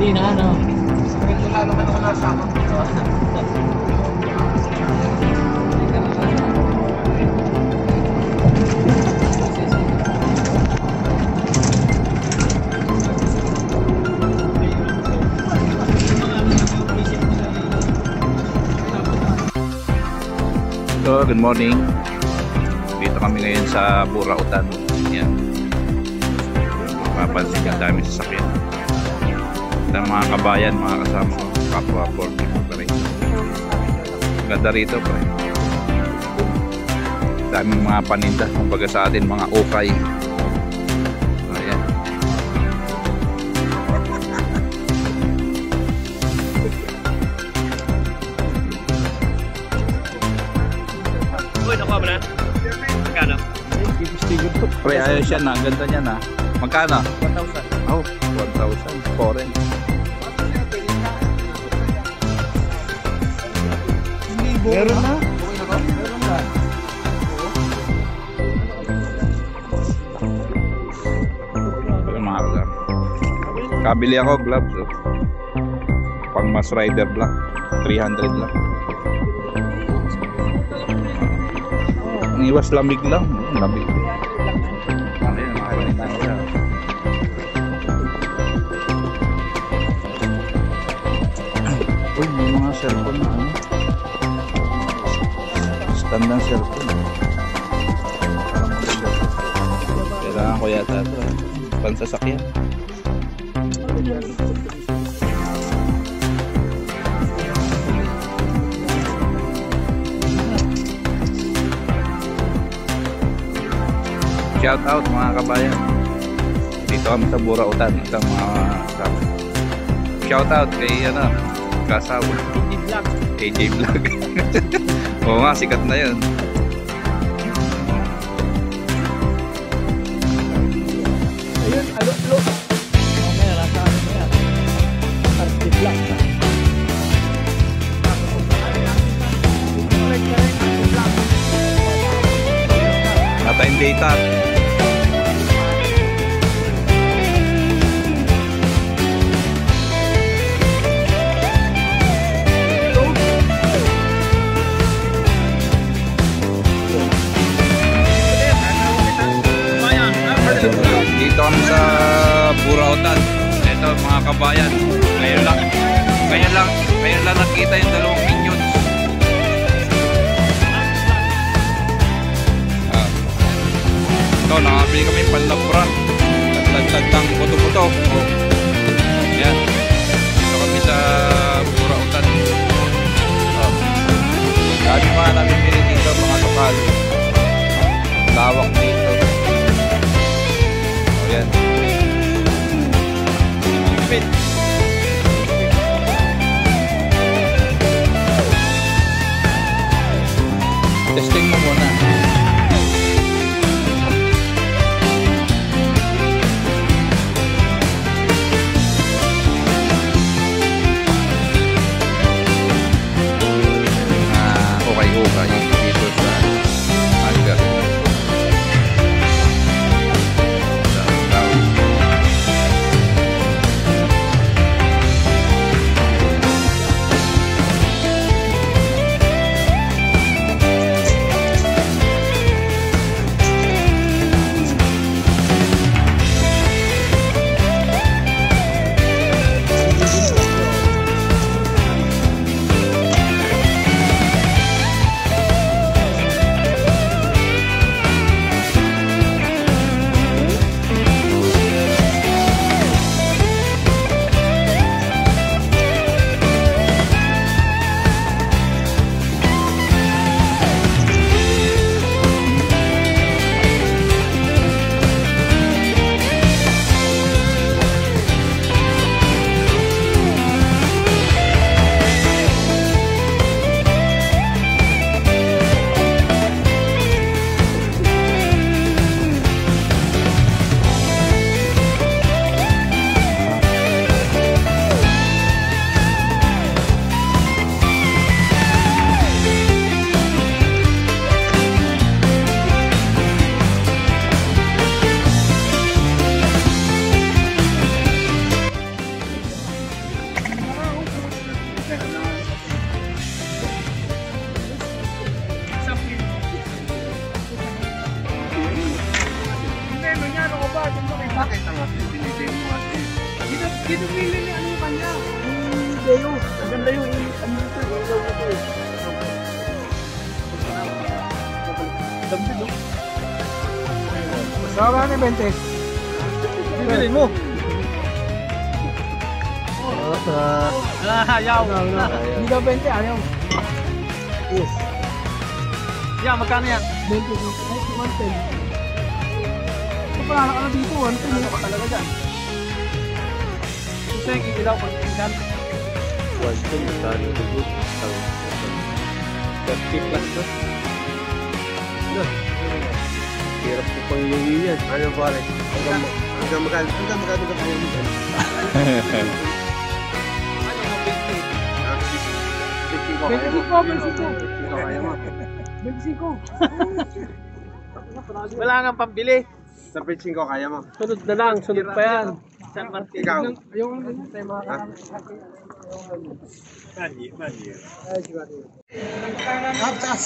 Hindi na ano. Ito lalo ka naman nasama. So, good morning. Dito kami ngayon sa Burautan. Yan. Mapapansin ka, dami sasakyan. Ng mga kabayan, mga kasama ko, kapwa 4 people pa rin. Ganda rito pa rin. Daming mga paninda, kumbaga sa atin, mga ukay. Ayan. Uy, nakuha mo na? Magkano? Pre, ayos yan na. Ganda niya na. Magkano? 1,000. Oh, 1,000. Foreign. Meron na? Meron na. Mga gloves. Kabili ako gloves. Oh. Pang Mas Rider Black. 300 lang. Iwas lamig lang. Lamig. Ayan, makakalitan siya. Uy, may mga cellphone na ano. Stand ng cellphone. Kailangan ko yata ito. Pansasakyan. Shout out mga kabayan. Dito kami sa Burautan. Ito mga kasama. Shout out kay ano, kasawa. AJ Vlog. Oo nga, sikat na yun. Ayun, alo. Mamaya, nasa ano na yan. RT Black. Nata yung data. Dito kami sa Burautan. Ito mga kabayan. Ngayon lang nakita yung dalawang minions. Ito, nakabili kami panlabra. Tagtag ng buto-buto. Yan. Dito kami sa Burautan. Dami mga namimili dito, mga lokal. Lawak dito. Yan. Testing mo muna. Okay dito sa Algar. ba? Diyan ba kita? Nakita nga, pinigay mo ate. Dito pili ni ano kanya? Yung Deo. Ang ganda yung ano ito. Ilaw na ito eh. Dambit oh. Masama na 20. Bibilin mo. Ayaw. Hindi daw 20, ayaw. Yes. Yeah, magkano yan? 20. Ay, 110. Ito pala nakala dito, 110. Ano ka talaga dyan? Ito yung kikilaw pag tingkan. 110, magkano ito? 30 plus ba? Hirap ko pang iuwi yan. Ano pare? Hanggang magkano ka tayo mo dyan? Wala nga pambili. Sa pitching ko, kaya mo? Sunod na lang, sunod pa yan. Ikaw? Yung ano yun, tayo mga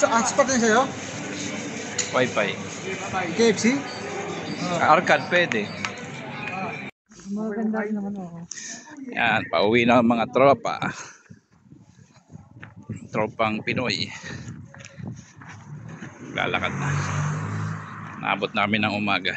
Hotspot na sa'yo? Wi-Fi. KFC? Arcade pwede. Maganda rin naman ako. Yan, pauwi na ang mga tropa. Tropang Pinoy. Lalakad na. Naabot namin ng umaga.